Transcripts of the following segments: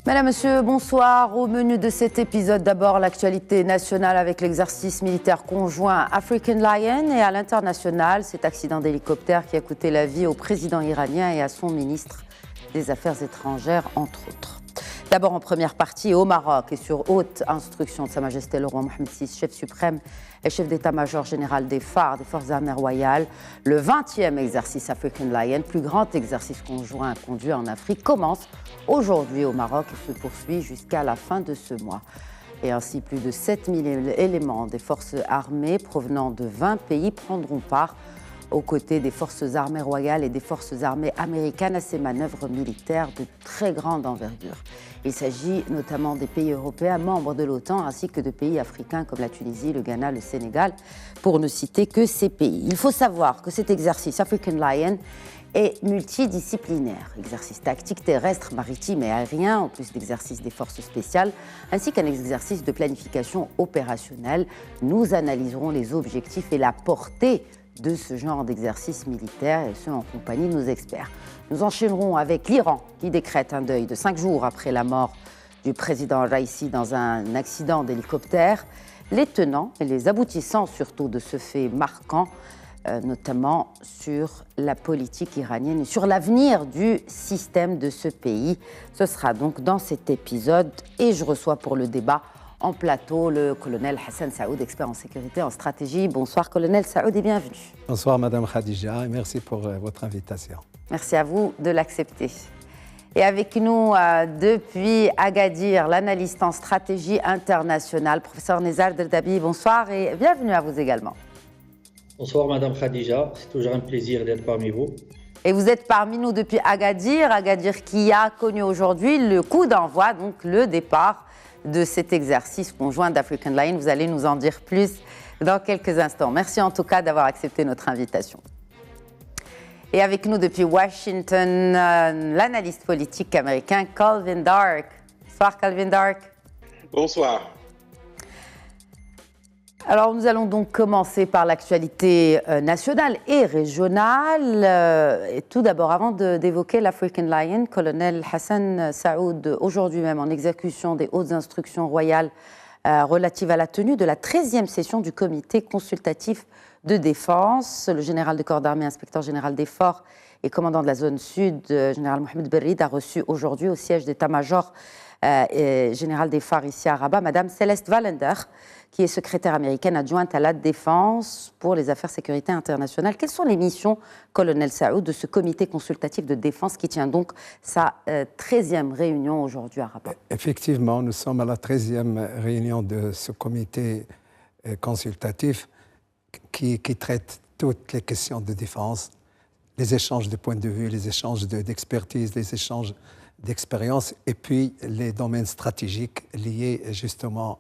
Mesdames, Messieurs, bonsoir. Au menu de cet épisode, d'abord l'actualité nationale avec l'exercice militaire conjoint African Lion et à l'international, cet accident d'hélicoptère qui a coûté la vie au président iranien et à son ministre des Affaires étrangères, entre autres. D'abord en première partie au Maroc et sur haute instruction de Sa Majesté le roi Mohammed VI, chef suprême et chef d'état-major général des phares des forces armées royales, le 20e exercice African Lion, plus grand exercice conjoint conduit en Afrique, commence aujourd'hui au Maroc et se poursuit jusqu'à la fin de ce mois. Et ainsi, plus de 7000 éléments des forces armées provenant de 20 pays prendront part aux côtés des forces armées royales et des forces armées américaines à ces manœuvres militaires de très grande envergure. Il s'agit notamment des pays européens membres de l'OTAN ainsi que de pays africains comme la Tunisie, le Ghana, le Sénégal, pour ne citer que ces pays. Il faut savoir que cet exercice African Lion est multidisciplinaire. Exercice tactique terrestre, maritime et aérien, en plus d'exercices des forces spéciales, ainsi qu'un exercice de planification opérationnelle. Nous analyserons les objectifs et la portée de ce genre d'exercice militaire, et ce en compagnie de nos experts. Nous enchaînerons avec l'Iran, qui décrète un deuil de 5 jours après la mort du président Raïssi dans un accident d'hélicoptère. Les tenants et les aboutissants surtout de ce fait marquant, notamment sur la politique iranienne et sur l'avenir du système de ce pays. Ce sera donc dans cet épisode, et je reçois pour le débat en plateau le colonel Hassan Saoud, expert en sécurité et en stratégie. Bonsoir colonel Saoud et bienvenue. Bonsoir madame Khadija et merci pour votre invitation. Merci à vous de l'accepter. Et avec nous depuis Agadir, l'analyste en stratégie internationale, professeur Nizar Derdabi. Bonsoir et bienvenue à vous également. Bonsoir madame Khadija, c'est toujours un plaisir d'être parmi vous. Et vous êtes parmi nous depuis Agadir qui a connu aujourd'hui le coup d'envoi, donc le départ de cet exercice conjoint d'African Lion. Vous allez nous en dire plus dans quelques instants. Merci en tout cas d'avoir accepté notre invitation. Et avec nous depuis Washington, l'analyste politique américain Calvin Dark. Bonsoir Calvin Dark. Bonsoir. Alors nous allons donc commencer par l'actualité nationale et régionale. Et tout d'abord, avant d'évoquer l'African Lion, colonel Hassan Saoud, aujourd'hui même en exécution des hautes instructions royales relatives à la tenue de la 13e session du comité consultatif de défense. Le général de corps d'armée, inspecteur général des forts et commandant de la zone sud, général Mohamed Berrid, a reçu aujourd'hui au siège d'état-major général des phares ici à Rabat, Madame Céleste Valender, qui est secrétaire américaine adjointe à la défense pour les affaires sécurité internationale. Quelles sont les missions, colonel Saoud, de ce comité consultatif de défense qui tient donc sa 13e réunion aujourd'hui à Rabat? Effectivement, nous sommes à la 13e réunion de ce comité consultatif qui traite toutes les questions de défense, les échanges de points de vue, les échanges d'expertise, les échanges d'expérience et puis les domaines stratégiques liés justement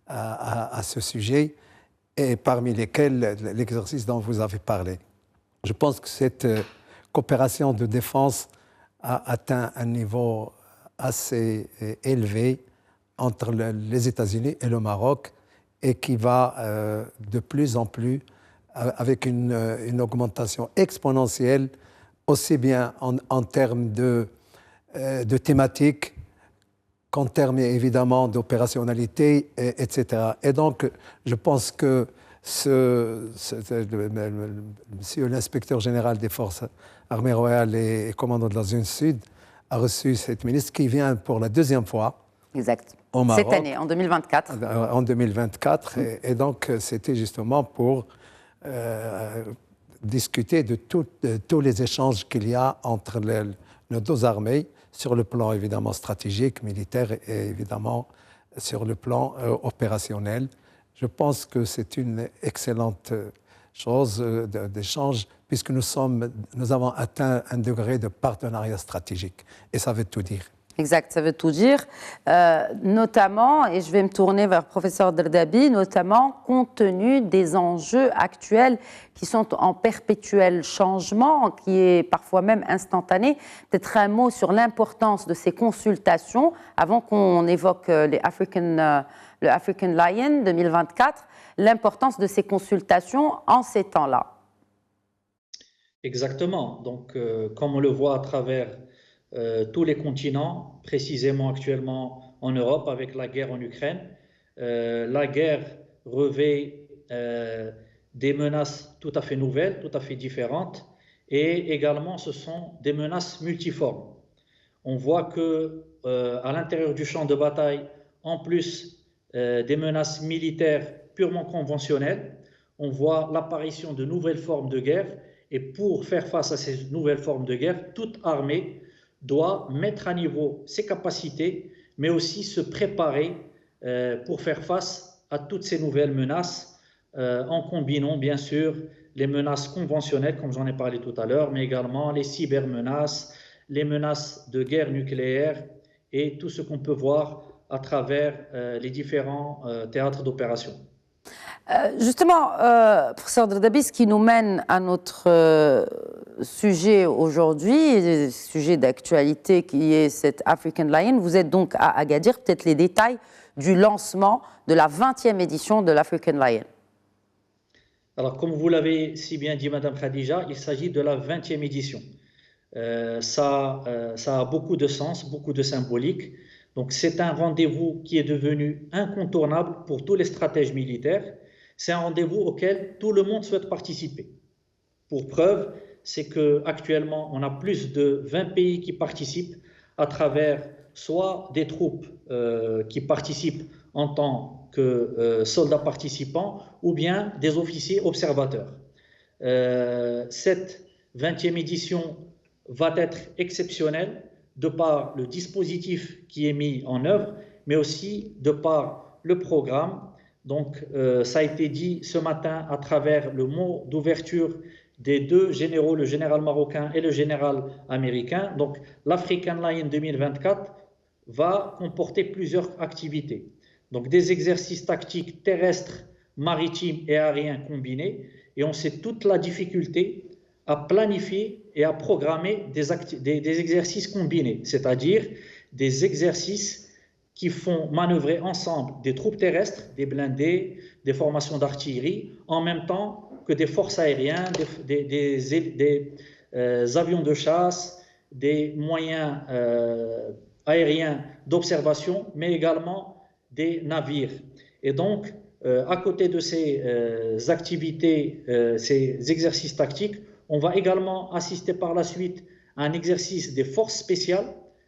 à ce sujet et parmi lesquels l'exercice dont vous avez parlé. Je pense que cette coopération de défense a atteint un niveau assez élevé entre les États-Unis et le Maroc et qui va de plus en plus avec une augmentation exponentielle aussi bien en termes de thématiques qu'en termes évidemment d'opérationnalité, etc. Et donc, je pense que monsieur l'inspecteur général des forces armées royales et commandant de la zone sud a reçu cette ministre qui vient pour la deuxième fois. Exact. Au Maroc, cette année, en 2024. En 2024. Et donc, c'était justement pour discuter de tous les échanges qu'il y a entre nos deux armées, sur le plan évidemment stratégique, militaire et évidemment sur le plan opérationnel. Je pense que c'est une excellente chose d'échange puisque nous avons atteint un degré de partenariat stratégique et ça veut tout dire. Exact, ça veut tout dire, notamment, et je vais me tourner vers le professeur Derdabi, notamment compte tenu des enjeux actuels qui sont en perpétuel changement, qui est parfois même instantané. Peut-être un mot sur l'importance de ces consultations, avant qu'on évoque le le African Lion 2024, l'importance de ces consultations en ces temps-là. Exactement. Donc, comme on le voit à travers tous les continents, précisément actuellement en Europe avec la guerre en Ukraine, la guerre revêt des menaces tout à fait nouvelles, tout à fait différentes, et également ce sont des menaces multiformes. On voit que à l'intérieur du champ de bataille, en plus des menaces militaires purement conventionnelles, on voit l'apparition de nouvelles formes de guerre. Et pour faire face à ces nouvelles formes de guerre, toute armée doit mettre à niveau ses capacités, mais aussi se préparer pour faire face à toutes ces nouvelles menaces, en combinant bien sûr les menaces conventionnelles, comme j'en ai parlé tout à l'heure, mais également les cybermenaces, les menaces de guerre nucléaire et tout ce qu'on peut voir à travers les différents théâtres d'opération. Justement, professeur Dardhabi, ce qui nous mène à notre sujet aujourd'hui, sujet d'actualité qui est cet African Lion. Vous êtes donc à Agadir, peut-être les détails du lancement de la 20e édition de l'African Lion. Alors, comme vous l'avez si bien dit, Madame Khadija, il s'agit de la 20e édition. Ça a beaucoup de sens, beaucoup de symbolique. Donc, c'est un rendez-vous qui est devenu incontournable pour tous les stratèges militaires. C'est un rendez-vous auquel tout le monde souhaite participer. Pour preuve, c'est qu'actuellement, on a plus de 20 pays qui participent à travers soit des troupes qui participent en tant que soldats participants ou bien des officiers observateurs. Cette 20e édition va être exceptionnelle de par le dispositif qui est mis en œuvre, mais aussi de par le programme. Donc, ça a été dit ce matin à travers le mot d'ouverture des deux généraux, le général marocain et le général américain. Donc, l'African Lion 2024 va comporter plusieurs activités. Donc, des exercices tactiques terrestres, maritimes et aériens combinés. Et on sait toute la difficulté à planifier et à programmer des exercices combinés, c'est-à-dire des exercices qui font manœuvrer ensemble des troupes terrestres, des blindés, des formations d'artillerie, en même temps que des forces aériennes, des avions de chasse, des moyens aériens d'observation, mais également des navires. Et donc, à côté de ces activités, ces exercices tactiques, on va également assister par la suite à un exercice des forces spéciales,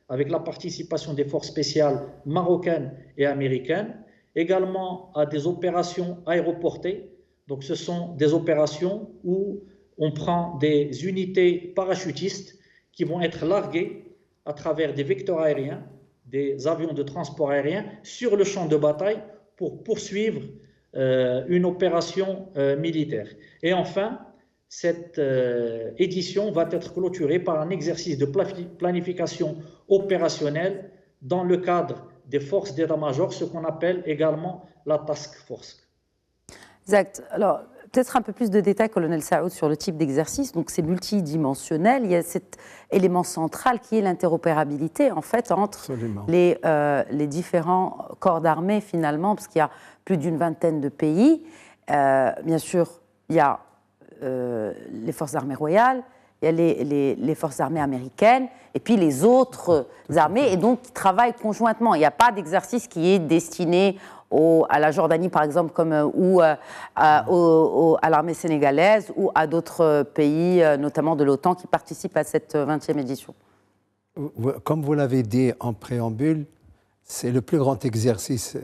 avec la participation des forces spéciales marocaines et américaines, également à des opérations aéroportées. Donc ce sont des opérations où on prend des unités parachutistes qui vont être larguées à travers des vecteurs aériens, des avions de transport aérien sur le champ de bataille pour poursuivre une opération militaire. Et enfin, cette édition va être clôturée par un exercice de planification opérationnelle dans le cadre des forces d'état-major, ce qu'on appelle également la task force. Exact. Alors, peut-être un peu plus de détails, colonel Saoud, sur le type d'exercice. Donc, c'est multidimensionnel. Il y a cet élément central qui est l'interopérabilité, en fait, entre les différents corps d'armée, finalement, parce qu'il y a plus d'une vingtaine de pays. Bien sûr, il y a les forces armées royales, il y a les forces armées américaines, et puis les autres armées, et donc qui travaillent conjointement. Il n'y a pas d'exercice qui est destiné à la Jordanie, par exemple, ou à l'armée sénégalaise, ou à d'autres pays, notamment de l'OTAN, qui participent à cette 20e édition. Comme vous l'avez dit en préambule, c'est le plus grand exercice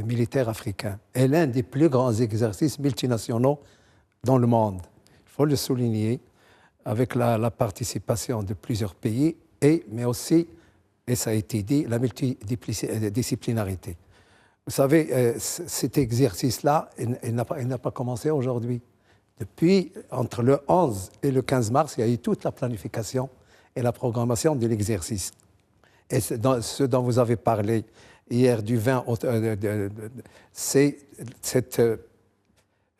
militaire africain, et l'un des plus grands exercices multinationaux dans le monde. Il faut le souligner, avec la participation de plusieurs pays, mais aussi, et ça a été dit, la multidisciplinarité. Vous savez, cet exercice-là, il n'a pas commencé aujourd'hui. Depuis, entre le 11 et le 15 mars, il y a eu toute la planification et la programmation de l'exercice. Et ce dont vous avez parlé hier du 20, c'est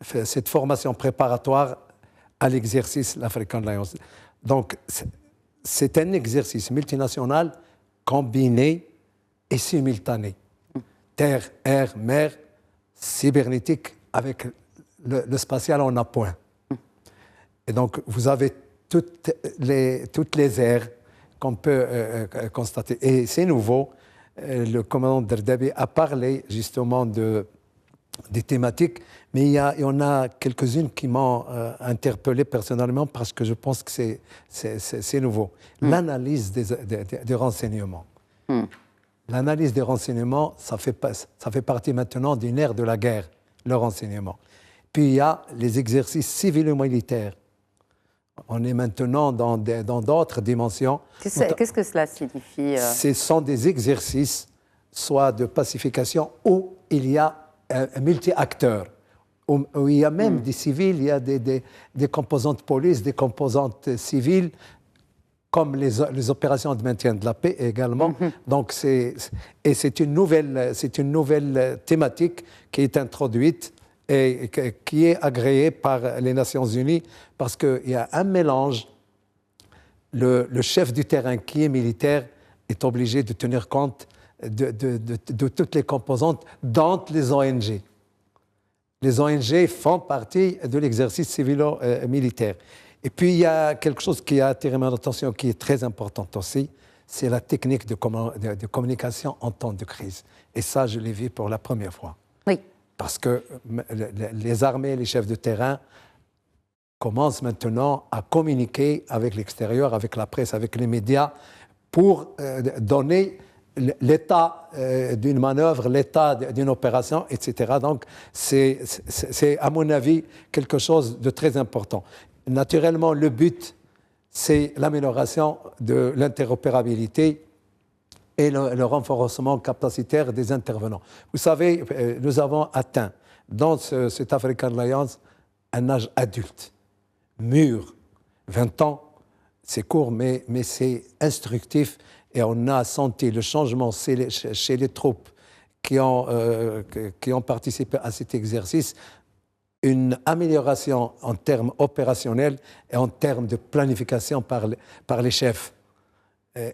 cette formation préparatoire à l'exercice l'African Lion. Donc, c'est un exercice multinational combiné et simultané. Terre, air, mer, cybernétique avec le spatial en appoint. Et donc, vous avez toutes les aires qu'on peut constater. Et c'est nouveau. Le commandant Derdabi a parlé justement des thématiques, mais il y en a quelques-unes qui m'ont interpellé personnellement parce que je pense que c'est nouveau. L'analyse des renseignements. L'analyse des renseignements, ça fait partie maintenant d'une ère de la guerre, le renseignement. Puis il y a les exercices civils et militaires. On est maintenant dans d'autres dimensions. Qu'est-ce que cela signifie Ce sont des exercices, soit de pacification, où il y a un multi-acteurs, où il y a même des civils, il y a des composantes police, des composantes civiles, comme les opérations de maintien de la paix également. Donc c'est une nouvelle thématique qui est introduite et qui est agréée par les Nations Unies parce qu'il y a un mélange. Le chef du terrain qui est militaire est obligé de tenir compte de toutes les composantes, dont les ONG. Les ONG font partie de l'exercice civilo-militaire. Et puis, il y a quelque chose qui a attiré mon attention, qui est très important aussi, c'est la technique de communication en temps de crise. Et ça, je l'ai vu pour la première fois. Oui. Parce que les armées, les chefs de terrain commencent maintenant à communiquer avec l'extérieur, avec la presse, avec les médias, pour donner l'état d'une manœuvre, l'état d'une opération, etc. Donc, c'est, à mon avis, quelque chose de très important. Naturellement, le but, c'est l'amélioration de l'interopérabilité et le renforcement capacitaire des intervenants. Vous savez, nous avons atteint dans cette African Alliance un âge adulte, mûr, 20 ans, c'est court, mais c'est instructif. Et on a senti le changement chez les troupes qui ont participé à cet exercice, une amélioration en termes opérationnels et en termes de planification par les chefs.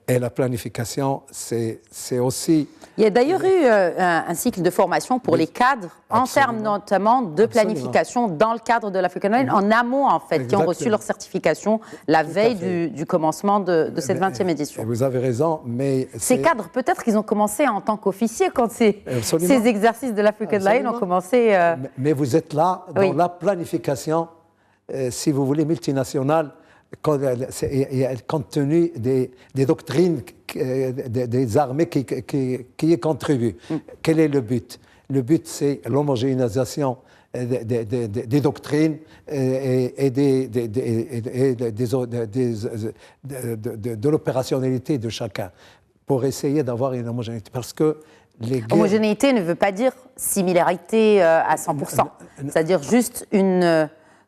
Et la planification, c'est aussi... Il y a d'ailleurs eu un cycle de formation pour les cadres, en termes notamment de planification dans le cadre de l'African Alliance, en amont en fait, qui ont reçu leur certification la veille du commencement de cette 20e édition. Et vous avez raison, mais... Ces cadres, peut-être qu'ils ont commencé en tant qu'officiers quand ces exercices de l'African Alliance ont commencé... Mais vous êtes là dans la planification, si vous voulez, multinationale, compte tenu des doctrines des armées qui y contribuent. Quel est le but? Le but, c'est l'homogénéisation des doctrines et de l'opérationnalité de chacun pour essayer d'avoir une homogénéité. Parce que homogénéité ne veut pas dire similarité à 100%. C'est-à-dire juste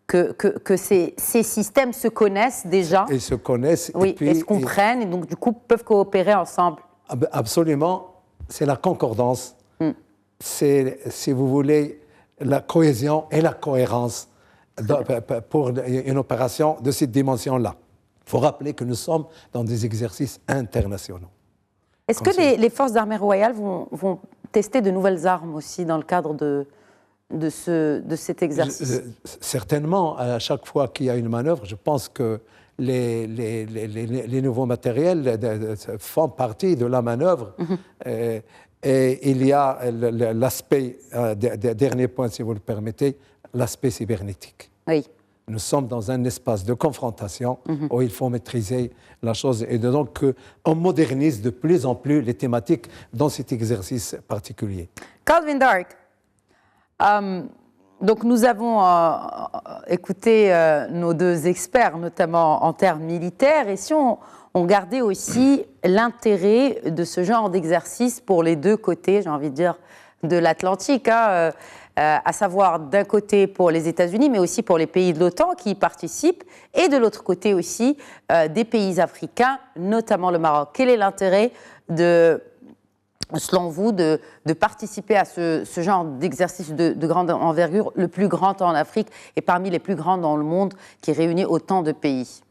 que ces systèmes se connaissent déjà. Et se connaissent. Oui, et se comprennent, et donc du coup peuvent coopérer ensemble. Absolument, c'est la concordance. C'est, si vous voulez, la cohésion et la cohérence pour une opération de cette dimension-là. Il faut rappeler que nous sommes dans des exercices internationaux. Est-ce que les forces d'armée royales vont tester de nouvelles armes aussi dans le cadre de cet exercice? Certainement, à chaque fois qu'il y a une manœuvre, je pense que les nouveaux matériels font partie de la manœuvre. Et il y a l'aspect, dernier point si vous le permettez, l'aspect cybernétique. Oui. Nous sommes dans un espace de confrontation où il faut maîtriser la chose. Et donc, on modernise de plus en plus les thématiques dans cet exercice particulier. Calvin Dark. Donc nous avons écouté nos deux experts, notamment en termes militaires, et si on gardait aussi l'intérêt de ce genre d'exercice pour les deux côtés, j'ai envie de dire, de l'Atlantique, à savoir d'un côté pour les États-Unis, mais aussi pour les pays de l'OTAN qui y participent, et de l'autre côté aussi des pays africains, notamment le Maroc. Quel est l'intérêt selon vous, de participer à ce genre d'exercice de grande envergure, le plus grand en Afrique et parmi les plus grands dans le monde, qui réunit autant de pays?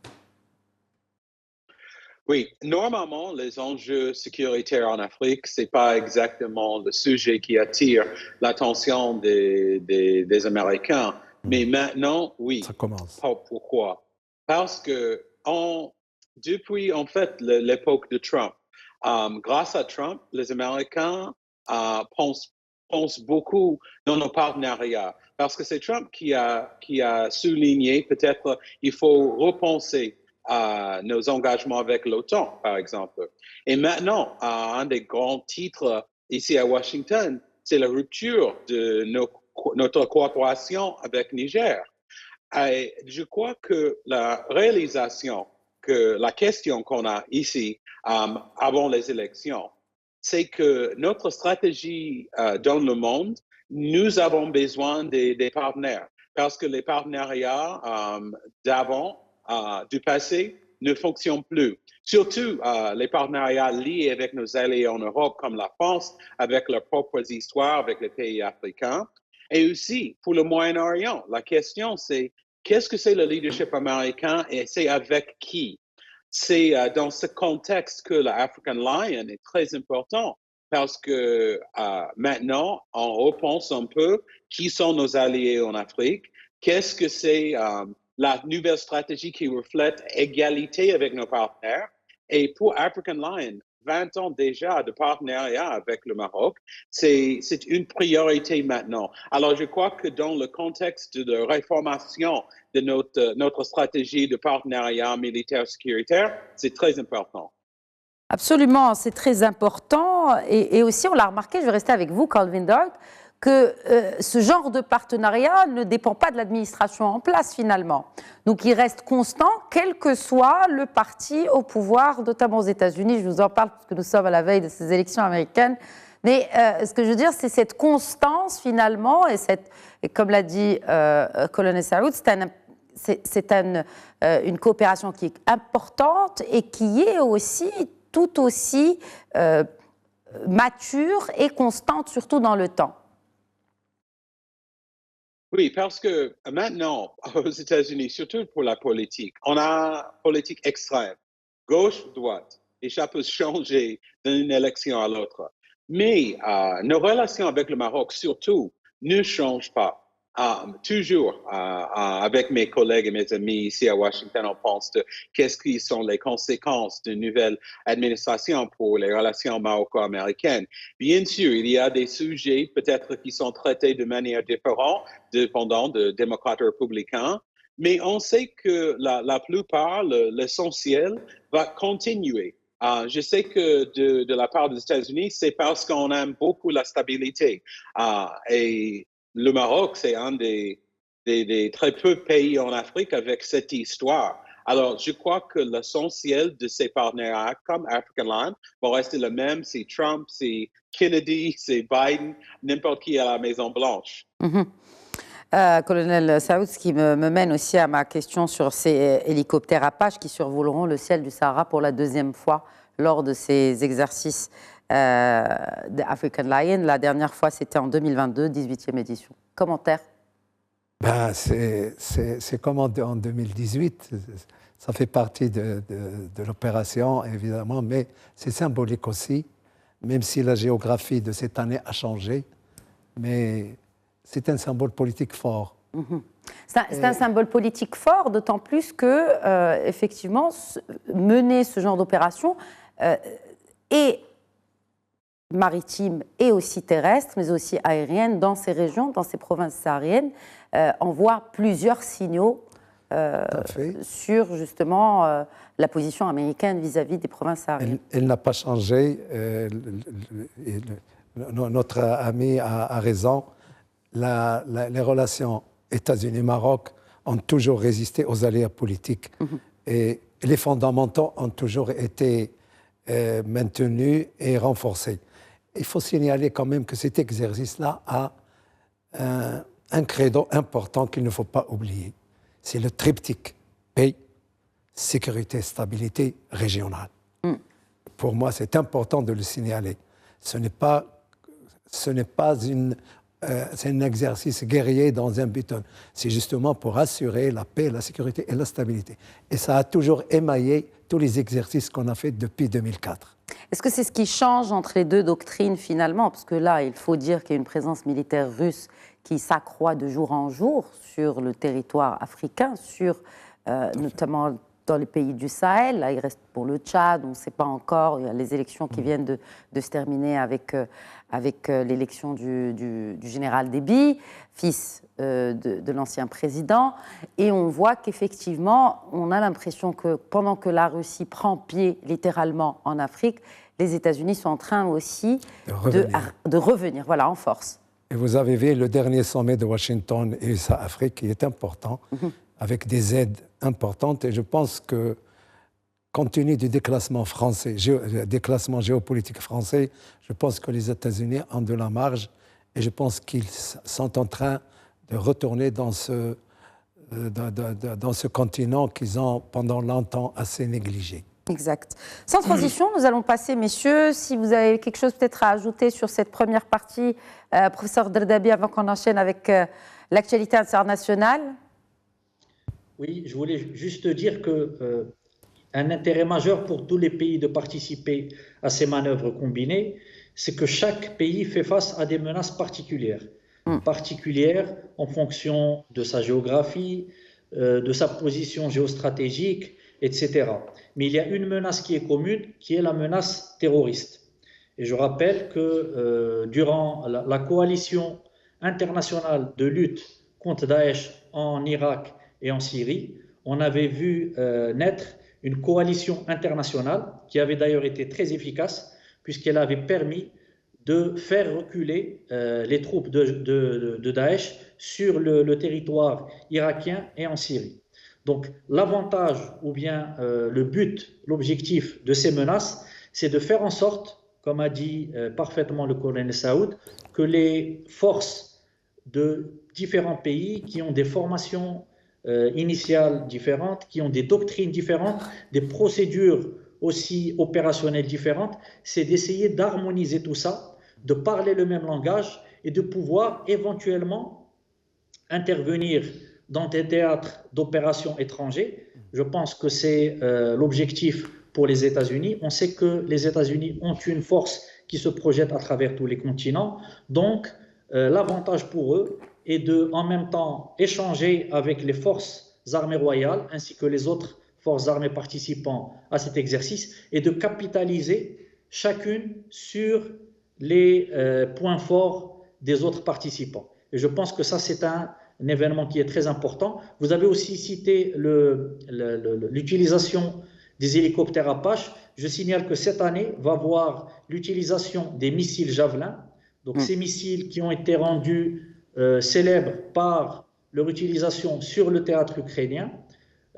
Oui, normalement, les enjeux sécuritaires en Afrique, c'est pas exactement le sujet qui attire l'attention des Américains. Mais maintenant, oui. Ça commence. Pourquoi? Parce que depuis, en fait, l'époque de Trump, grâce à Trump, les Américains pensent beaucoup dans nos partenariats. Parce que c'est Trump qui a souligné, peut-être, il faut repenser nos engagements avec l'OTAN, par exemple. Et maintenant, un des grands titres ici à Washington, c'est la rupture de notre coopération avec Niger. Et je crois que la réalisation, que la question qu'on a ici avant les élections, c'est que notre stratégie dans le monde, nous avons besoin des partenaires parce que les partenariats d'avant, du passé, ne fonctionnent plus. Surtout les partenariats liés avec nos alliés en Europe comme la France, avec leurs propres histoires avec les pays africains. Et aussi, pour le Moyen-Orient, la question c'est qu'est-ce que c'est le leadership américain et c'est avec qui? C'est dans ce contexte que l'African Lion est très important parce que maintenant, on repense un peu qui sont nos alliés en Afrique, qu'est-ce que c'est la nouvelle stratégie qui reflète égalité avec nos partenaires. Et pour African Lion, 20 ans déjà de partenariat avec le Maroc, c'est une priorité maintenant. Alors, je crois que dans le contexte de réformation de notre stratégie de partenariat militaire sécuritaire, c'est très important. Absolument, c'est très important. Et aussi, on l'a remarqué, je vais rester avec vous, Calvin Dark, que ce genre de partenariat ne dépend pas de l'administration en place finalement. Donc il reste constant, quel que soit le parti au pouvoir, notamment aux États-Unis. Je vous en parle parce que nous sommes à la veille de ces élections américaines. Mais ce que je veux dire, c'est cette constance finalement, et comme l'a dit Colonel Saoud, c'est une coopération qui est importante et qui est aussi tout aussi mature et constante, surtout dans le temps. Oui, parce que maintenant, aux États-Unis, surtout pour la politique, on a politique extrême, gauche-droite, et ça peut changer d'une élection à l'autre. Mais nos relations avec le Maroc, surtout, ne changent pas. Toujours, avec mes collègues et mes amis ici à Washington, on pense de qu'est-ce qui sont les conséquences d'une nouvelle administration pour les relations maroco-américaines. Bien sûr, il y a des sujets peut-être qui sont traités de manière différente, dépendant de démocrates républicains, mais on sait que la plupart, l'essentiel va continuer. Je sais que de la part des États-Unis, c'est parce qu'on aime beaucoup la stabilité. Et le Maroc, c'est un des très peu de pays en Afrique avec cette histoire. Alors, je crois que l'essentiel de ces partenariats comme African Lion va rester le même si Trump, si Kennedy, si Biden, n'importe qui à la Maison-Blanche. Colonel Saoud, ce qui me mène aussi à ma question sur ces hélicoptères Apache qui survoleront le ciel du Sahara pour la deuxième fois lors de ces exercices d'African Lion. La dernière fois, c'était en 2022, 18e édition. Commentaire? C'est comme en 2018. Ça fait partie de l'opération, évidemment, mais c'est symbolique aussi, même si la géographie de cette année a changé. Mais c'est un symbole politique fort. C'est un symbole politique fort, d'autant plus que, effectivement, mener ce genre d'opération est maritime et aussi terrestre, mais aussi aérienne, dans ces régions, dans ces provinces sahariennes, envoie plusieurs signaux sur, justement, la position américaine vis-à-vis des provinces sahariennes. Elle n'a pas changé. Notre ami a raison. Les relations États-Unis-Maroc ont toujours résisté aux aléas politiques. Et les fondamentaux ont toujours été maintenus et renforcés. Il faut signaler quand même que cet exercice-là a un credo important qu'il ne faut pas oublier. C'est le triptyque paix, sécurité, stabilité régionale. Pour moi, c'est important de le signaler. Ce n'est pas une c'est un exercice guerrier dans un but. C'est justement pour assurer la paix, la sécurité et la stabilité. Et ça a toujours émaillé tous les exercices qu'on a faits depuis 2004. Est-ce que c'est ce qui change entre les deux doctrines finalement? Parce que là, il faut dire qu'il y a une présence militaire russe qui s'accroît de jour en jour sur le territoire africain, notamment dans les pays du Sahel. Là, il reste pour le Tchad, on ne sait pas encore. Il y a les élections qui viennent de se terminer avec l'élection du général Déby, fils de l'ancien président. Et on voit qu'effectivement, on a l'impression que pendant que la Russie prend pied littéralement en Afrique, les États-Unis sont en train aussi de revenir voilà, en force. Et vous avez vu le dernier sommet de Washington et USA-Afrique qui est important, avec des aides importantes. Et je pense que, compte tenu du déclassement géopolitique français, je pense que les États-Unis ont de la marge et je pense qu'ils sont en train de retourner dans ce continent qu'ils ont pendant longtemps assez négligé. Exact. Sans transition, nous allons passer, messieurs, si vous avez quelque chose peut-être à ajouter sur cette première partie, professeur Derdabi, avant qu'on enchaîne avec l'actualité internationale. Oui, je voulais juste dire que un intérêt majeur pour tous les pays de participer à ces manœuvres combinées, c'est que chaque pays fait face à des menaces particulières. Particulières en fonction de sa géographie, de sa position géostratégique, etc. Mais il y a une menace qui est commune, qui est la menace terroriste. Et je rappelle que durant la coalition internationale de lutte contre Daesh en Irak et en Syrie, on avait vu naître une coalition internationale qui avait d'ailleurs été très efficace puisqu'elle avait permis de faire reculer les troupes de Daesh sur le territoire irakien et en Syrie. Donc l'avantage ou bien le but, l'objectif de ces menaces, c'est de faire en sorte, comme a dit parfaitement le colonel Saoud, que les forces de différents pays qui ont des formations initiales différentes, qui ont des doctrines différentes, des procédures aussi opérationnelles différentes, c'est d'essayer d'harmoniser tout ça, de parler le même langage et de pouvoir éventuellement intervenir dans des théâtres d'opérations étrangers. Je pense que c'est l'objectif pour les États-Unis. On sait que les États-Unis ont une force qui se projette à travers tous les continents. Donc, l'avantage pour eux est de, en même temps, échanger avec les forces armées royales ainsi que les autres forces armées participant à cet exercice et de capitaliser chacune sur les points forts des autres participants. Et je pense que ça, c'est un événement qui est très important. Vous avez aussi cité l'utilisation des hélicoptères Apache. Je signale que cette année va voir l'utilisation des missiles Javelin. Donc ces missiles qui ont été rendus célèbres par leur utilisation sur le théâtre ukrainien.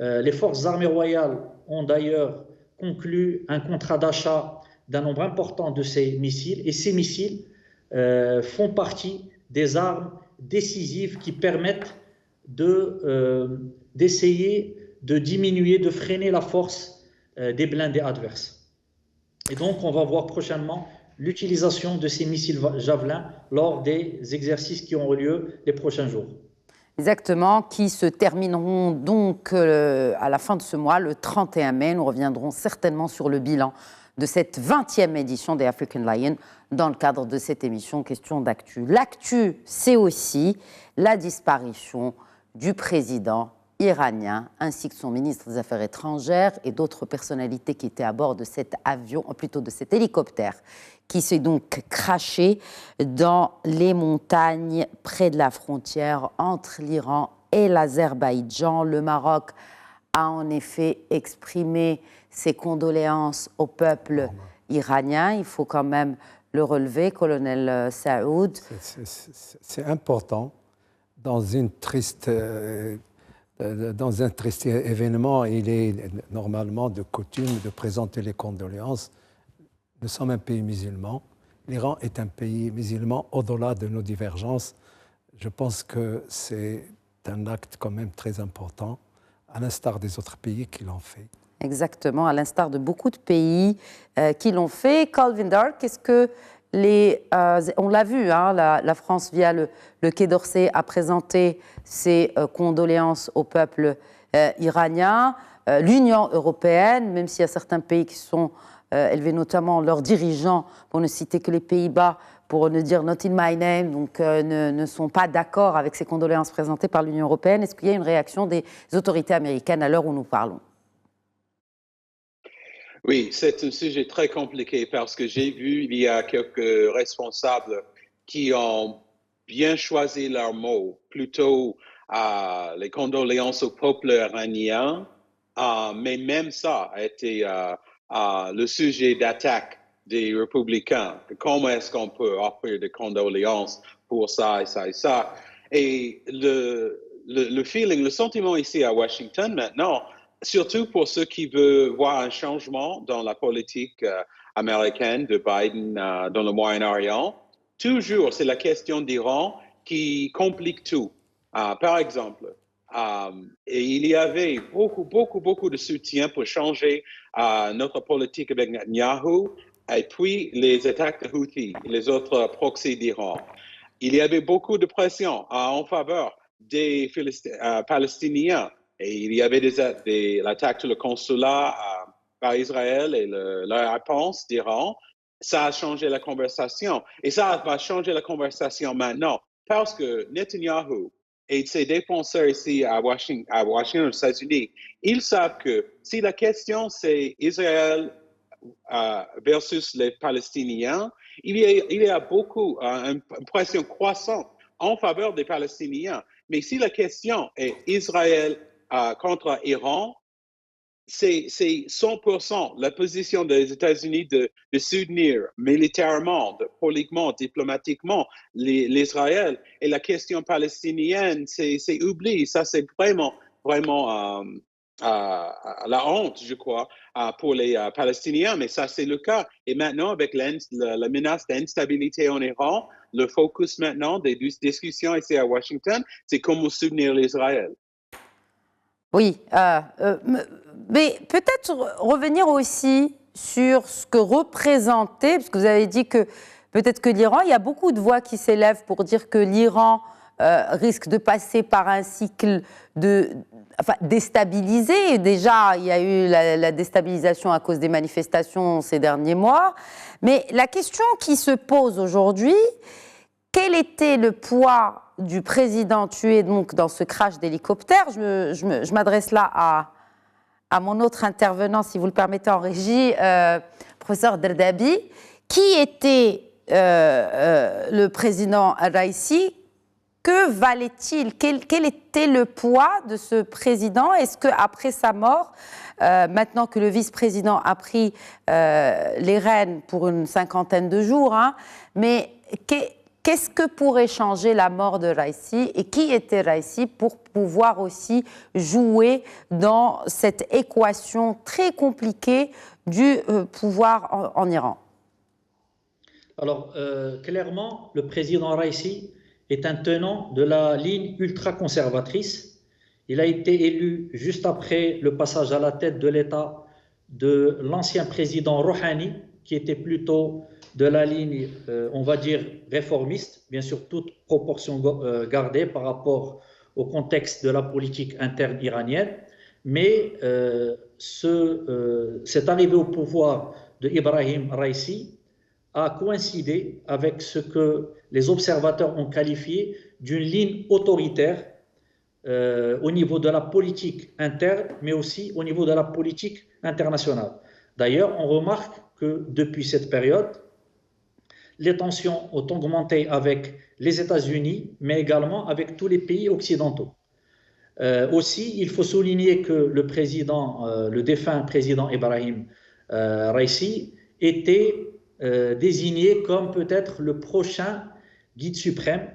Les forces armées royales ont d'ailleurs conclu un contrat d'achat d'un nombre important de ces missiles. Et ces missiles font partie des armes décisives qui permettent d'essayer de diminuer, de freiner la force des blindés adverses. Et donc, on va voir prochainement l'utilisation de ces missiles Javelin lors des exercices qui auront lieu les prochains jours. Exactement, qui se termineront donc à la fin de ce mois, le 31 mai. Nous reviendrons certainement sur le bilan de cette 20e édition des African Lions dans le cadre de cette émission Question d'actu. L'actu, c'est aussi la disparition du président iranien ainsi que son ministre des Affaires étrangères et d'autres personnalités qui étaient à bord de cet avion, plutôt de cet hélicoptère, qui s'est donc crashé dans les montagnes près de la frontière entre l'Iran et l'Azerbaïdjan. Le Maroc a en effet exprimé ses condoléances au peuple iranien. Il faut quand même le relever, colonel Saoud. C'est important. Dans un triste événement, il est normalement de coutume de présenter les condoléances. Nous sommes un pays musulman. L'Iran est un pays musulman au-delà de nos divergences. Je pense que c'est un acte quand même très important, à l'instar des autres pays qui l'ont fait. Exactement, à l'instar de beaucoup de pays qui l'ont fait. Colvinder, qu'est-ce que on l'a vu, hein, la France, via le Quai d'Orsay, a présenté ses condoléances au peuple iranien. L'Union européenne, même s'il y a certains pays qui sont élevés, notamment leurs dirigeants, pour ne citer que les Pays-Bas, pour ne dire « not in my name », donc ne sont pas d'accord avec ces condoléances présentées par l'Union européenne. Est-ce qu'il y a une réaction des autorités américaines à l'heure où nous parlons? Oui, c'est un sujet très compliqué parce que j'ai vu il y a quelques responsables qui ont bien choisi leurs mots, plutôt les condoléances au peuple iranien, mais même ça a été le sujet d'attaque des républicains. Comment est-ce qu'on peut offrir des condoléances pour ça et ça et ça? Et le feeling, le sentiment ici à Washington maintenant, surtout pour ceux qui veulent voir un changement dans la politique américaine de Biden dans le Moyen-Orient, toujours c'est la question d'Iran qui complique tout. Par exemple, et il y avait beaucoup de soutien pour changer notre politique avec Netanyahu et puis les attaques de Houthi, les autres proxys d'Iran. Il y avait beaucoup de pression en faveur des Palestiniens. Et il y avait l'attaque sur le consulat par Israël et la réponse d'Iran. Ça a changé la conversation. Et ça va changer la conversation maintenant parce que Netanyahu et ses défenseurs ici à Washington, aux États-Unis, ils savent que si la question c'est Israël versus les Palestiniens, il y a beaucoup, une pression croissante en faveur des Palestiniens. Mais si la question est Israël contre Iran, c'est 100% la position des États-Unis de soutenir militairement, politiquement, diplomatiquement l'Israël. Et la question palestinienne, c'est oublié. Ça, c'est vraiment la honte, je crois, pour les Palestiniens. Mais ça, c'est le cas. Et maintenant, avec la menace d'instabilité en Iran, le focus maintenant des discussions ici à Washington, c'est comment soutenir l'Israël. Oui, mais peut-être revenir aussi sur ce que représentait, parce que vous avez dit que peut-être que l'Iran, il y a beaucoup de voix qui s'élèvent pour dire que l'Iran risque de passer par un cycle déstabilisé. Déjà, il y a eu la déstabilisation à cause des manifestations ces derniers mois. Mais la question qui se pose aujourd'hui, quel était le poids du président tué donc dans ce crash d'hélicoptère? Je m'adresse là à mon autre intervenant, si vous le permettez, en régie, professeur Derdabi. Qui était le président Raisi? Que valait-il? Quel était le poids de ce président? Est-ce qu'après sa mort, maintenant que le vice-président a pris les rênes pour une cinquantaine de jours, mais qu'est-ce que pourrait changer la mort de Raisi et qui était Raisi pour pouvoir aussi jouer dans cette équation très compliquée du pouvoir en Iran? Alors, clairement, le président Raisi est un tenant de la ligne ultra-conservatrice. Il a été élu juste après le passage à la tête de l'État de l'ancien président Rouhani, qui était plutôt de la ligne, on va dire, réformiste, bien sûr, toute proportion gardée par rapport au contexte de la politique interne iranienne. Mais cette arrivée au pouvoir de Ibrahim Raisi a coïncidé avec ce que les observateurs ont qualifié d'une ligne autoritaire au niveau de la politique interne, mais aussi au niveau de la politique internationale. D'ailleurs, on remarque que depuis cette période, les tensions ont augmenté avec les États-Unis, mais également avec tous les pays occidentaux. Aussi, il faut souligner que le défunt président Ibrahim Raisi était désigné comme peut-être le prochain guide suprême,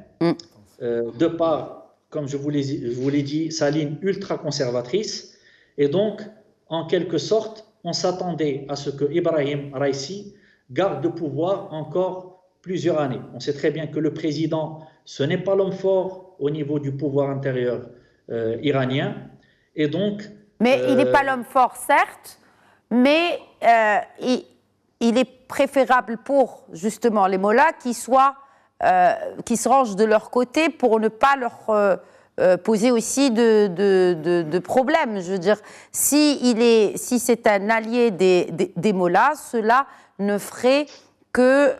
de par, comme je vous l'ai dit, sa ligne ultra-conservatrice. Et donc, en quelque sorte, on s'attendait à ce que Ibrahim Raisi garde le pouvoir encore plusieurs années. On sait très bien que le président, ce n'est pas l'homme fort au niveau du pouvoir intérieur iranien. Et donc, mais il n'est pas l'homme fort, certes, mais il est préférable pour justement les mollahs qui se rangent de leur côté pour ne pas leur poser aussi de problèmes. Je veux dire, si c'est un allié des mollahs, cela ne ferait que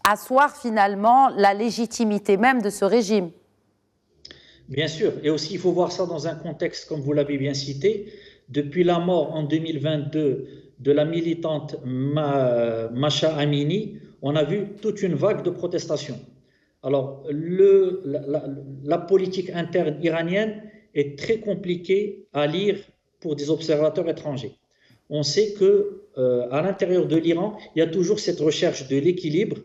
asseoir finalement la légitimité même de ce régime. Bien sûr, et aussi il faut voir ça dans un contexte, comme vous l'avez bien cité, depuis la mort en 2022 de la militante Masha Amini, on a vu toute une vague de protestations. Alors, la politique interne iranienne est très compliquée à lire pour des observateurs étrangers. On sait qu'à l'intérieur de l'Iran, il y a toujours cette recherche de l'équilibre.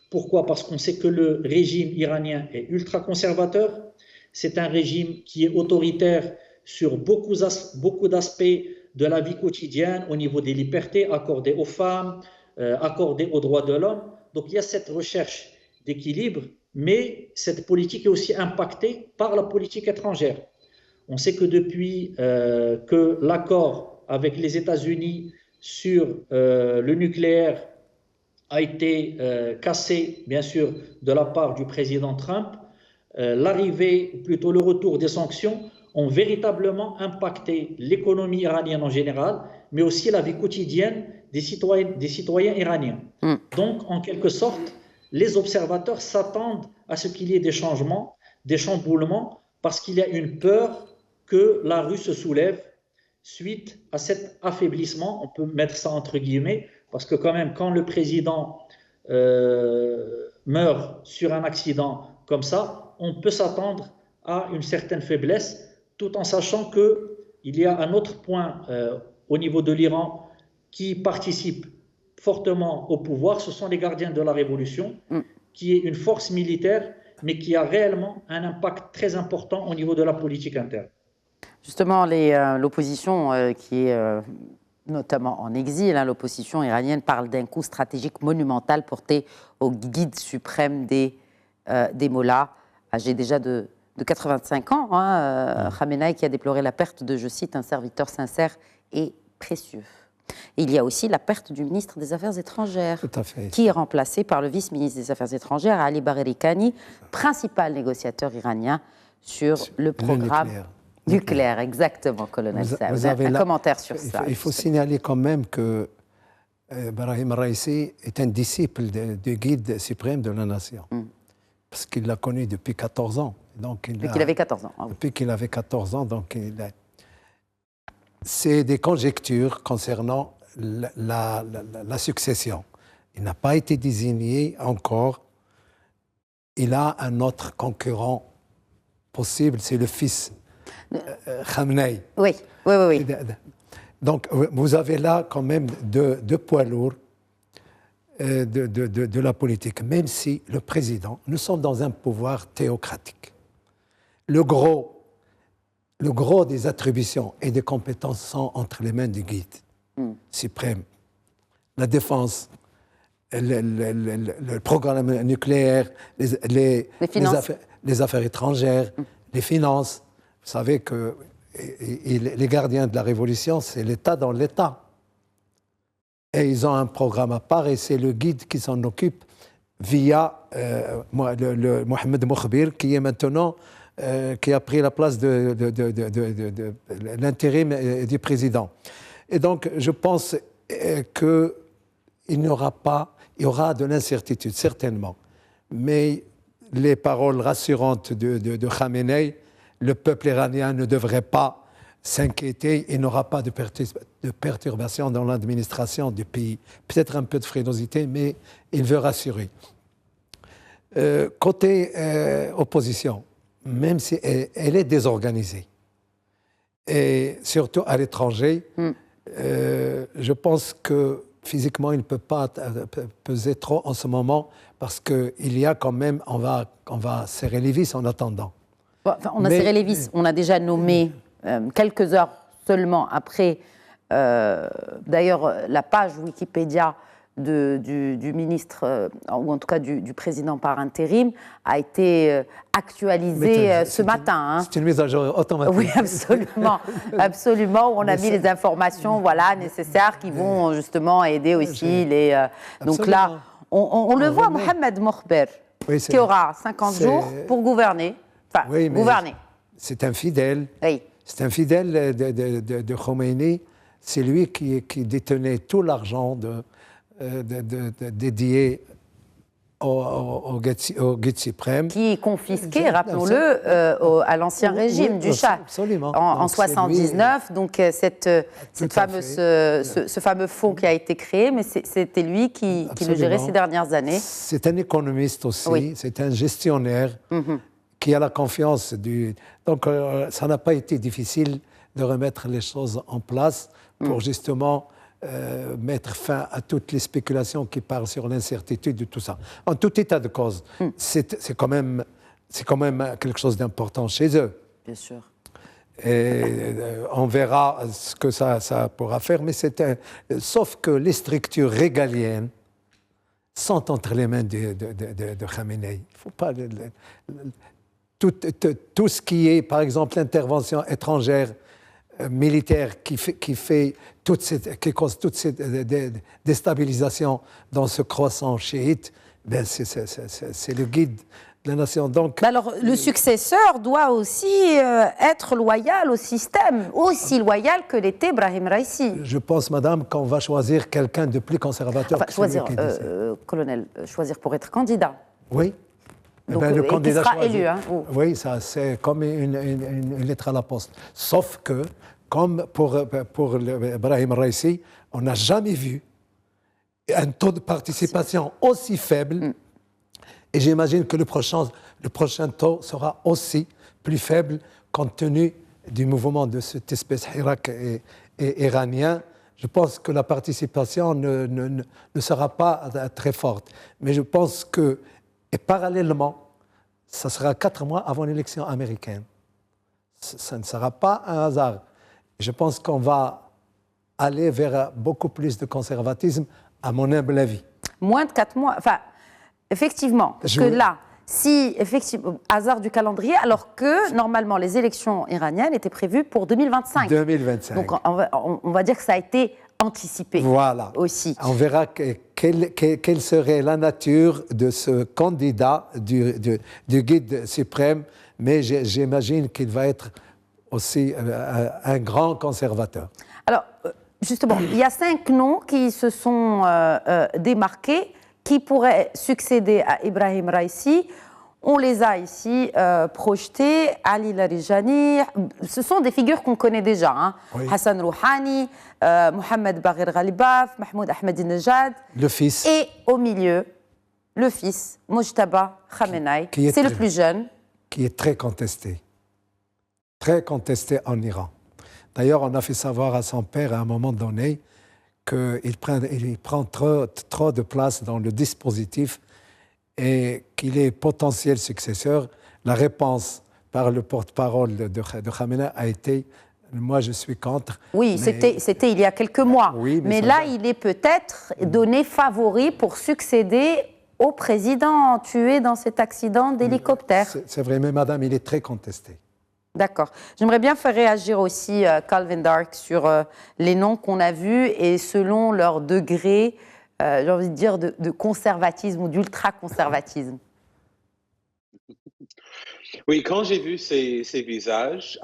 Pourquoi? Parce qu'on sait que le régime iranien est ultra-conservateur. C'est un régime qui est autoritaire sur beaucoup d'aspects de la vie quotidienne, au niveau des libertés accordées aux femmes, accordées aux droits de l'homme. Donc il y a cette recherche d'équilibre, mais cette politique est aussi impactée par la politique étrangère. On sait que depuis que l'accord avec les États-Unis sur le nucléaire a été cassé, bien sûr, de la part du président Trump, l'arrivée, ou plutôt le retour des sanctions ont véritablement impacté l'économie iranienne en général, mais aussi la vie quotidienne des citoyens iraniens. Donc, en quelque sorte, les observateurs s'attendent à ce qu'il y ait des changements, des chamboulements, parce qu'il y a une peur que la rue se soulève suite à cet affaiblissement, on peut mettre ça entre guillemets, parce que quand même, quand le président meurt sur un accident comme ça, on peut s'attendre à une certaine faiblesse, tout en sachant qu'il y a un autre point au niveau de l'Iran qui participe fortement au pouvoir, ce sont les gardiens de la révolution, qui est une force militaire, mais qui a réellement un impact très important au niveau de la politique interne. Justement, l'opposition qui est notamment en exil, l'opposition iranienne parle d'un coup stratégique monumental porté au guide suprême des mollahs, âgé déjà de 85 ans, Khamenei, qui a déploré la perte de, je cite, un serviteur sincère et précieux. Et il y a aussi la perte du ministre des Affaires étrangères, qui est remplacé par le vice-ministre des Affaires étrangères, Ali Bagheri-Kani, principal négociateur iranien sur le programme nucléaire. Exactement, colonel Saab. Un commentaire sur ça. Il faut signaler quand même que Brahim Raisi est un disciple du guide suprême de la nation. Parce qu'il l'a connu depuis 14 ans. Depuis qu'il avait 14 ans. Depuis qu'il avait 14 ans, c'est des conjectures concernant la succession. Il n'a pas été désigné encore. Il a un autre concurrent possible, c'est le fils Khamenei. Oui. Donc, vous avez là quand même deux poids lourds de la politique, même si le président, nous sommes dans un pouvoir théocratique. Le gros des attributions et des compétences sont entre les mains du guide suprême. La défense, le programme nucléaire, les affaires étrangères, les finances. Vous savez que les gardiens de la révolution, c'est l'État dans l'État. Et ils ont un programme à part et c'est le guide qui s'en occupe via le Mohamed Mokhbir, qui est maintenant, qui a pris la place de l'intérim du président. Et donc, je pense qu'il n'y aura pas, il y aura de l'incertitude, certainement. Mais les paroles rassurantes de Khamenei, le peuple iranien ne devrait pas s'inquiéter, il n'aura pas de perturbation dans l'administration du pays. Peut-être un peu de frilosité, mais il veut rassurer. Côté opposition, même si elle est désorganisée, et surtout à l'étranger, je pense que physiquement, il ne peut pas peser trop en ce moment, parce qu'il y a quand même, on va serrer les vis en attendant. Bon, enfin, on a serré les vis, on a déjà nommé quelques heures seulement après, d'ailleurs, la page Wikipédia du ministre, ou en tout cas du président par intérim, a été actualisé ce matin. C'est une mise à jour automatique. Oui, absolument. Absolument, où on a mis les informations nécessaires qui vont justement aider aussi les... donc là, on le voit, Mohamed Morber, qui aura 50 jours pour gouverner. Enfin, gouverner. C'est un fidèle. Oui. C'est un fidèle de Khomeini. C'est lui qui détenait tout l'argent dédié au guide suprême. Qui est confisqué, rappelons-le, à l'ancien régime du Shah. Absolument. En 79, donc ce fameux fonds qui a été créé, mais c'était lui qui le gérait ces dernières années. C'est un économiste aussi, c'est un gestionnaire qui a la confiance du... Donc ça n'a pas été difficile de remettre les choses en place pour justement mettre fin à toutes les spéculations qui parlent sur l'incertitude de tout ça. En tout état de cause, c'est quand même quelque chose d'important chez eux. Bien sûr. Et on verra ce que ça pourra faire, mais sauf que les structures régaliennes sont entre les mains de Khamenei. Il faut pas... Tout ce qui est, par exemple, l'intervention étrangère militaire qui cause toute cette déstabilisation dans ce croissant chiite, ben c'est le guide de la nation. Donc, alors, le successeur doit aussi être loyal au système, aussi loyal que l'était Brahim Raisi. Je pense, madame, qu'on va choisir quelqu'un de plus conservateur. Enfin, choisir, colonel, choisir pour être candidat. Oui. Donc, le candidat qui sera élu. Oui, ça, c'est comme une lettre à la poste. Sauf que, comme pour Brahim Raisi, on n'a jamais vu un taux de participation aussi faible. Et j'imagine que le prochain taux sera aussi plus faible compte tenu du mouvement de cette espèce Hirak et iranien. Je pense que la participation ne sera pas très forte. Mais je pense que, et parallèlement, ça sera 4 mois avant l'élection américaine. Ça ne sera pas un hasard. Je pense qu'on va aller vers beaucoup plus de conservatisme, à mon humble avis. Moins de 4 mois, enfin, effectivement, parce que là, si, effectivement, hasard du calendrier, alors que, normalement, les élections iraniennes étaient prévues pour 2025. 2025. Donc, on va dire que ça a été anticipé. Voilà. Aussi. On verra quelle serait la nature de ce candidat du guide suprême, mais j'imagine qu'il va être aussi un grand conservateur. Alors, justement, il y a 5 noms qui se sont démarqués, qui pourraient succéder à Ibrahim Raisi. On les a ici projetés. Ali Larijani, ce sont des figures qu'on connaît déjà. Hein. Oui. Hassan Rouhani, Mohamed Baghir Ghalibaf, Mahmoud Ahmadinejad. Le fils. Et au milieu, le fils, Mojtaba Khamenei. C'est le plus jeune. Qui est très contesté. Très contesté en Iran. D'ailleurs, on a fait savoir à son père à un moment donné qu'il prend trop de place dans le dispositif et qu'il est potentiel successeur. La réponse par le porte-parole de Khamenei a été « moi, je suis contre ». Oui, c'était il y a quelques mois. Oui, mais là, il est peut-être donné favori pour succéder au président tué dans cet accident d'hélicoptère. C'est vrai, mais madame, il est très contesté. D'accord. J'aimerais bien faire réagir aussi Calvin Dark sur les noms qu'on a vus et selon leur degré, j'ai envie de dire, de conservatisme ou d'ultra-conservatisme. Oui, quand j'ai vu ces visages,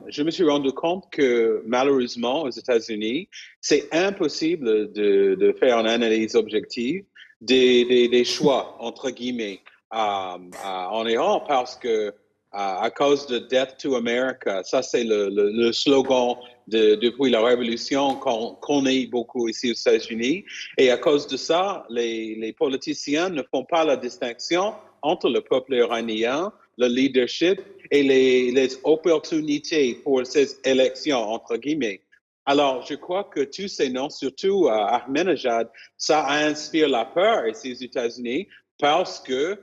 je me suis rendu compte que malheureusement, aux États-Unis, c'est impossible de faire une analyse objective des choix, entre guillemets, en Iran parce que à cause de Death to America, ça c'est le slogan depuis la Révolution qu'on connaît beaucoup ici aux États-Unis. Et à cause de ça, les politiciens ne font pas la distinction entre le peuple iranien, le leadership et les opportunités pour ces élections, entre guillemets. Alors, je crois que tous ces noms, surtout Ahmadinejad, ça inspire la peur ici aux États-Unis parce que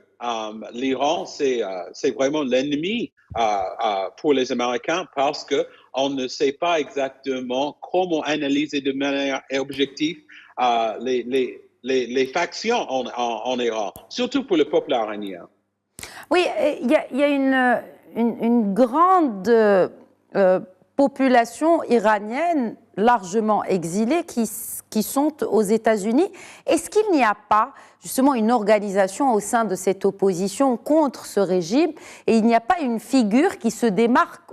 l'Iran, c'est vraiment l'ennemi pour les Américains parce qu'on ne sait pas exactement comment analyser de manière objective les factions en Iran, surtout pour le peuple iranien. Oui, il y a une grande population iranienne largement exilée qui sont aux États-Unis. Est-ce qu'il n'y a pas justement une organisation au sein de cette opposition contre ce régime et il n'y a pas une figure qui se démarque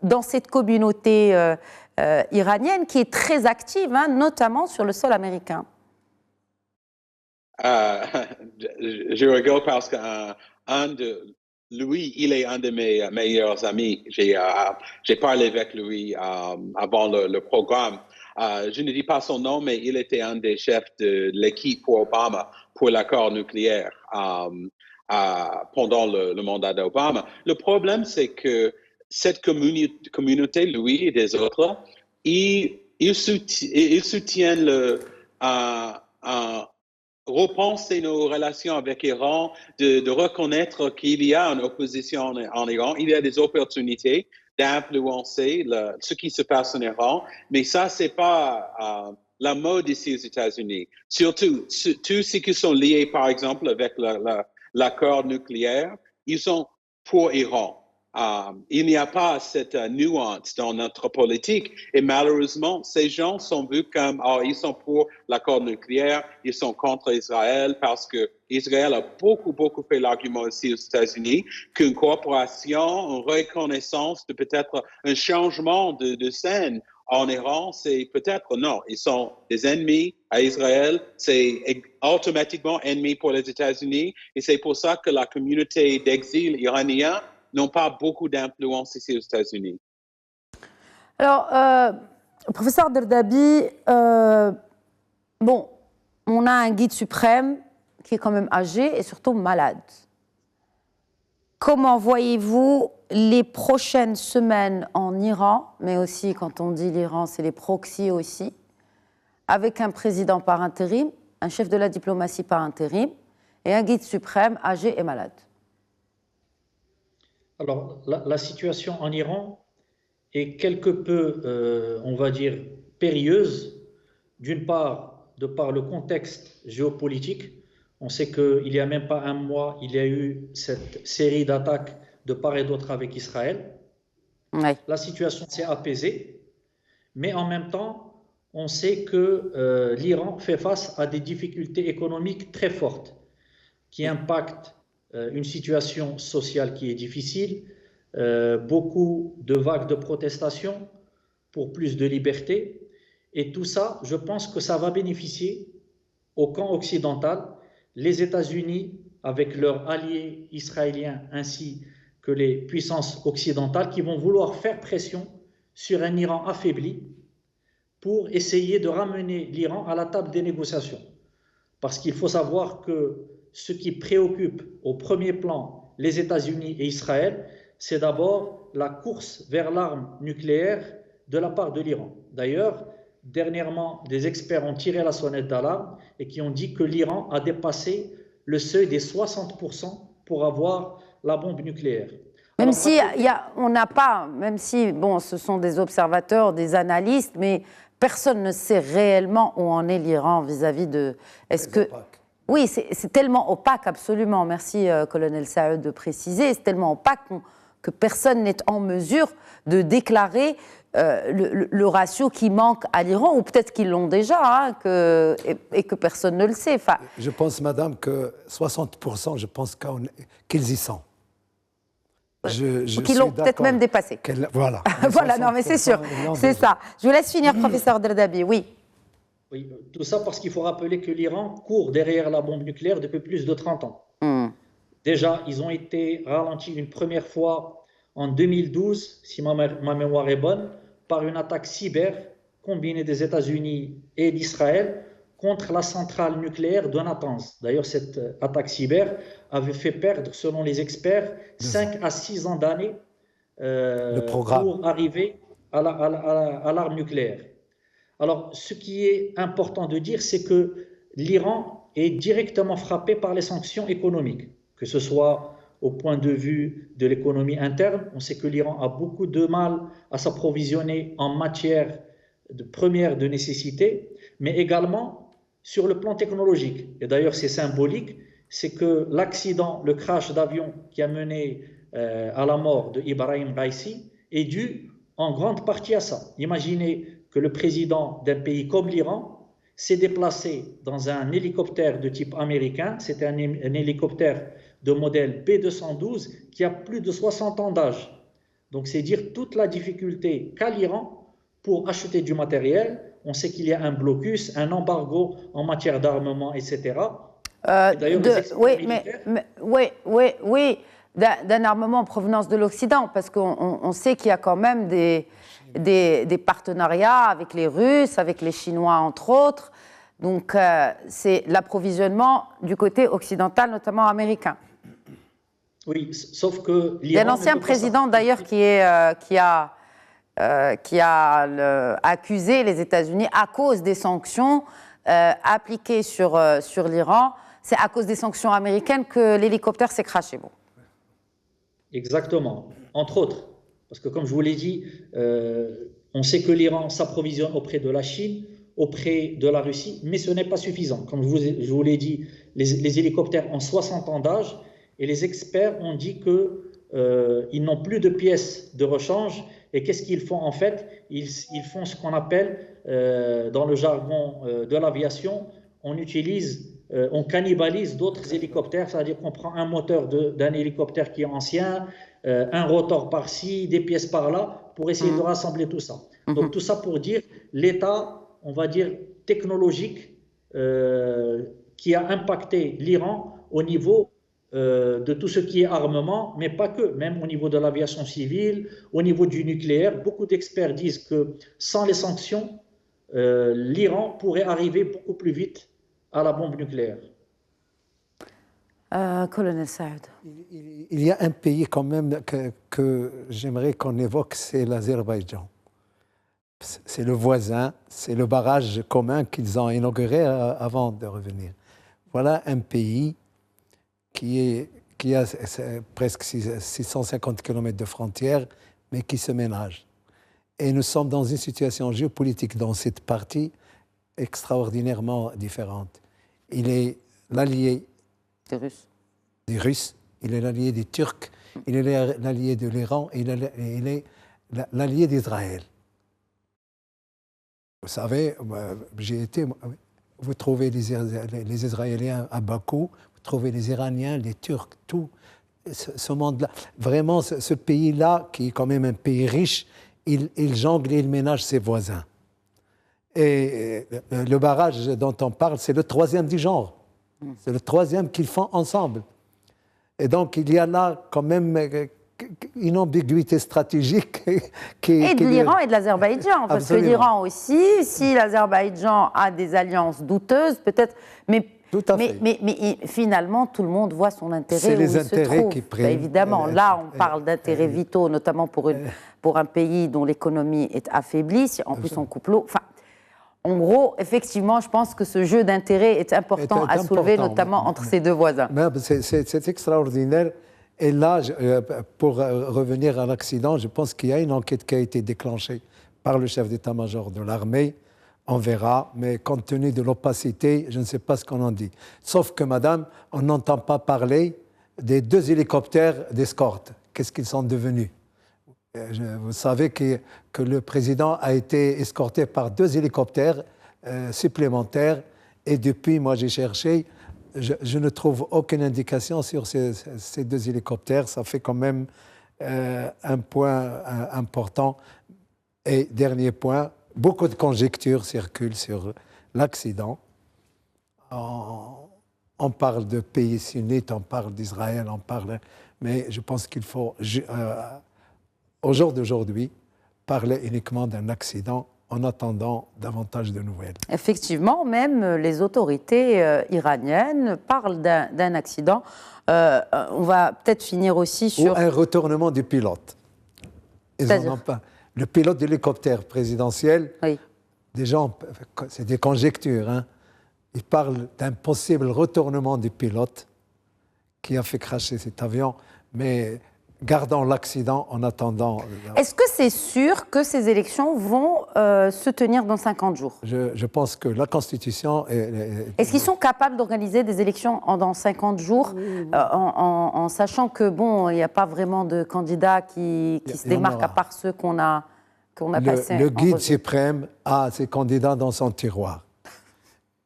dans cette communauté iranienne qui est très active, hein, notamment sur le sol américain? Je rigole parce que lui, il est un de mes meilleurs amis. J'ai parlé avec lui avant le programme. Je ne dis pas son nom, mais il était un des chefs de l'équipe pour Obama pour l'accord nucléaire pendant le mandat d'Obama. Le problème, c'est que cette communauté, lui et des autres, ils soutiennent repenser nos relations avec l'Iran, de reconnaître qu'il y a une opposition en Iran, il y a des opportunités d'influencer ce qui se passe en Iran, mais ça, c'est pas la mode ici aux États-Unis. Surtout, tous ceux qui sont liés, par exemple, avec l'accord nucléaire, ils sont pour l'Iran. Il n'y a pas cette nuance dans notre politique et malheureusement, ces gens sont vus comme ils sont pour l'accord nucléaire, ils sont contre Israël parce que Israël a beaucoup fait l'argument ici aux États-Unis qu'une coopération, une reconnaissance de peut-être un changement de scène en Iran, c'est peut-être non. Ils sont des ennemis à Israël, c'est automatiquement ennemi pour les États-Unis et c'est pour ça que la communauté d'exil iranien n'ont pas beaucoup d'influence ici aux États-Unis. Alors, professeur Derdabi, bon, on a un guide suprême qui est quand même âgé et surtout malade. Comment voyez-vous les prochaines semaines en Iran, mais aussi quand on dit l'Iran, c'est les proxys aussi, avec un président par intérim, un chef de la diplomatie par intérim et un guide suprême âgé et malade? Alors, la situation en Iran est quelque peu, on va dire, périlleuse. D'une part, de par le contexte géopolitique. On sait qu'il n'y a même pas un mois, il y a eu cette série d'attaques de part et d'autre avec Israël. Ouais. La situation s'est apaisée, mais en même temps, on sait que l'Iran fait face à des difficultés économiques très fortes qui impactent une situation sociale qui est difficile, beaucoup de vagues de protestations pour plus de liberté. Et tout ça, je pense que ça va bénéficier au camp occidental, les États-Unis avec leurs alliés israéliens ainsi que les puissances occidentales qui vont vouloir faire pression sur un Iran affaibli pour essayer de ramener l'Iran à la table des négociations. Parce qu'il faut savoir que ce qui préoccupe au premier plan les États-Unis et Israël, c'est d'abord la course vers l'arme nucléaire de la part de l'Iran. D'ailleurs, dernièrement, des experts ont tiré la sonnette d'alarme et qui ont dit que l'Iran a dépassé le seuil des 60% pour avoir la bombe nucléaire. Même Alors, si on n'a pas, même si bon, ce sont des observateurs, des analystes, mais personne ne sait réellement où en est l'Iran vis-à-vis de. Est-ce que oui, c'est tellement opaque, absolument. Merci, colonel Saïd, de préciser. C'est tellement opaque que personne n'est en mesure de déclarer le ratio qui manque à l'Iran, ou peut-être qu'ils l'ont déjà, hein, et que personne ne le sait. Enfin, je pense, madame, que 60%, je pense qu'ils y sont. Qu'ils l'ont peut-être même dépassé. Voilà. Voilà, non, mais c'est sûr, c'est ça. Je vous laisse finir, professeur Derdabi, oui. Oui, tout ça parce qu'il faut rappeler que l'Iran court derrière la bombe nucléaire depuis plus de 30 ans. Déjà, ils ont été ralentis une première fois en 2012, si ma mémoire est bonne, par une attaque cyber combinée des États-Unis et d'Israël contre la centrale nucléaire de Natanz. D'ailleurs, cette attaque cyber avait fait perdre, selon les experts, 5 à 6 ans d'années pour arriver à l'arme nucléaire. Alors, ce qui est important de dire, c'est que l'Iran est directement frappé par les sanctions économiques, que ce soit au point de vue de l'économie interne. On sait que l'Iran a beaucoup de mal à s'approvisionner en matière première de nécessité, mais également sur le plan technologique. Et d'ailleurs, c'est symbolique, c'est que l'accident, le crash d'avion qui a mené à la mort de Ibrahim Raisi est dû en grande partie à ça. Imaginez que le président d'un pays comme l'Iran s'est déplacé dans un hélicoptère de type américain. C'était un hélicoptère de modèle B-212 qui a plus de 60 ans d'âge. Donc c'est dire toute la difficulté qu'a l'Iran pour acheter du matériel. On sait qu'il y a un blocus, un embargo en matière d'armement, etc. Oui, d'un armement en provenance de l'Occident, parce qu'on sait qu'il y a quand même des partenariats avec les Russes, avec les Chinois, entre autres. Donc, c'est l'approvisionnement du côté occidental, notamment américain. Oui, sauf que l'Iran... Il y a un ancien président, d'ailleurs, qui a accusé les États-Unis à cause des sanctions appliquées sur l'Iran. C'est à cause des sanctions américaines que l'hélicoptère s'est crashé. Bon. Exactement, entre autres. Parce que comme je vous l'ai dit, on sait que l'Iran s'approvisionne auprès de la Chine, auprès de la Russie, mais ce n'est pas suffisant. Comme je vous l'ai dit, les hélicoptères ont 60 ans d'âge et les experts ont dit qu'ils n'ont plus de pièces de rechange. Et qu'est-ce qu'ils font en fait? Ils font ce qu'on appelle, dans le jargon de l'aviation, on cannibalise d'autres hélicoptères, c'est-à-dire qu'on prend un moteur d'un hélicoptère qui est ancien, un rotor par-ci, des pièces par-là, pour essayer de rassembler tout ça. Donc tout ça pour dire l'état, on va dire, technologique qui a impacté l'Iran au niveau de tout ce qui est armement, mais pas que, même au niveau de l'aviation civile, au niveau du nucléaire. Beaucoup d'experts disent que sans les sanctions, l'Iran pourrait arriver beaucoup plus vite à la bombe nucléaire. Colonel Saad. Il y a un pays quand même que j'aimerais qu'on évoque, c'est l'Azerbaïdjan. C'est le voisin, c'est le barrage commun qu'ils ont inauguré avant de revenir. Voilà un pays qui a presque 650 km de frontières, mais qui se ménage. Et nous sommes dans une situation géopolitique dans cette partie extraordinairement différente. Il est l'allié des Russes, il est l'allié des Turcs, il est l'allié de l'Iran, il est l'allié d'Israël. Vous savez, j'ai été... Vous trouvez les Israéliens à Bakou, vous trouvez les Iraniens, les Turcs, tout ce monde-là. Vraiment, ce pays-là, qui est quand même un pays riche, il jongle et il ménage ses voisins. Et le barrage dont on parle, c'est le troisième du genre. C'est le troisième qu'ils font ensemble. Et donc, il y a là quand même une ambiguïté stratégique. Et de l'Iran et de l'Azerbaïdjan. Parce que l'Iran aussi, si l'Azerbaïdjan a des alliances douteuses, peut-être... Mais finalement, tout le monde voit son intérêt c'est où les il intérêts se trouve. qui priment. Évidemment, là, on parle d'intérêts vitaux, notamment pour un pays dont l'économie est affaiblie. Si en plus on coupe l'eau... En gros, effectivement, je pense que ce jeu d'intérêts est important à soulever, notamment entre ces deux voisins. C'est extraordinaire. Et là, pour revenir à l'accident, je pense qu'il y a une enquête qui a été déclenchée par le chef d'état-major de l'armée. On verra, mais compte tenu de l'opacité, je ne sais pas ce qu'on en dit. Sauf que, madame, on n'entend pas parler des 2 hélicoptères d'escorte. Qu'est-ce qu'ils sont devenus ? Vous savez que le président a été escorté par 2 hélicoptères supplémentaires et depuis, moi j'ai cherché, je ne trouve aucune indication sur ces 2 hélicoptères. Ça fait quand même un point important. Et dernier point, beaucoup de conjectures circulent sur l'accident. On parle de pays sunnites, on parle d'Israël, mais je pense qu'il faut... au jour d'aujourd'hui, parler uniquement d'un accident en attendant davantage de nouvelles. Effectivement, même les autorités iraniennes parlent d'un accident. On va peut-être finir aussi sur... Ou un retournement du pilote. Le pilote de l'hélicoptère présidentiel, oui. Des gens, c'est des conjectures, hein. Ils parlent d'un possible retournement du pilote qui a fait crasher cet avion, mais... gardons l'accident en attendant. Est-ce que c'est sûr que ces élections vont se tenir dans 50 jours? Je pense que la Constitution... Est-ce qu'ils sont capables d'organiser des élections dans 50 jours, en sachant que, bon, il n'y a pas vraiment de candidats qui se démarquent à part ceux qu'on a passés? Le guide suprême a ses candidats dans son tiroir.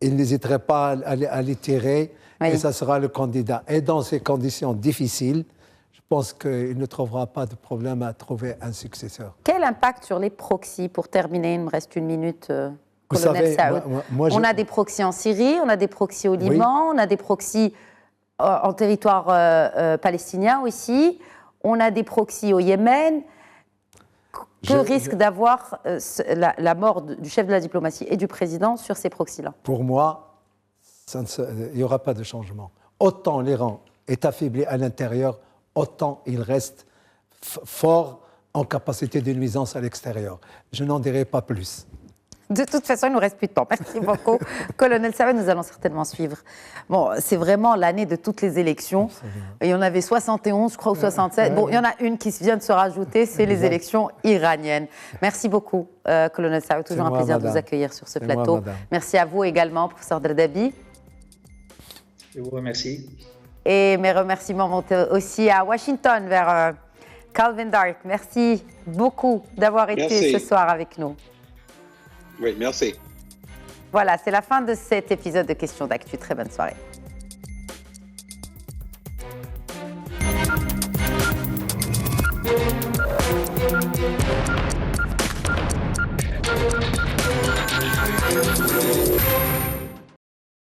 Il n'hésiterait pas à les tirer, oui. Et ça sera le candidat. Et dans ces conditions difficiles, je pense qu'il ne trouvera pas de problème à trouver un successeur. Quel impact sur les proxys? Pour terminer, il me reste une minute, colonel Saoud. On a des proxys en Syrie, on a des proxys au Liban, oui. On a des proxys en territoire palestinien aussi, on a des proxys au Yémen. Que risque d'avoir la mort du chef de la diplomatie et du président sur ces proxys-là? Pour moi, il n'y aura pas de changement. Autant l'Iran est affaibli à l'intérieur, autant il reste fort en capacité de nuisance à l'extérieur. Je n'en dirai pas plus. De toute façon, il ne nous reste plus de temps. Merci beaucoup. Colonel Saoud, nous allons certainement suivre. Bon, c'est vraiment l'année de toutes les élections. Il y en avait 71, je crois, ou 67. Bon, il y en a une qui vient de se rajouter, c'est les élections iraniennes. Merci beaucoup, Colonel Saoud. Toujours un plaisir de vous accueillir sur ce plateau. Merci à vous également, professeur Drdabi. Je vous remercie. Et mes remerciements vont aussi à Washington, vers Calvin Dark. Merci beaucoup d'avoir été ce soir avec nous. Oui, merci. Voilà, c'est la fin de cet épisode de Questions d'actu. Très bonne soirée.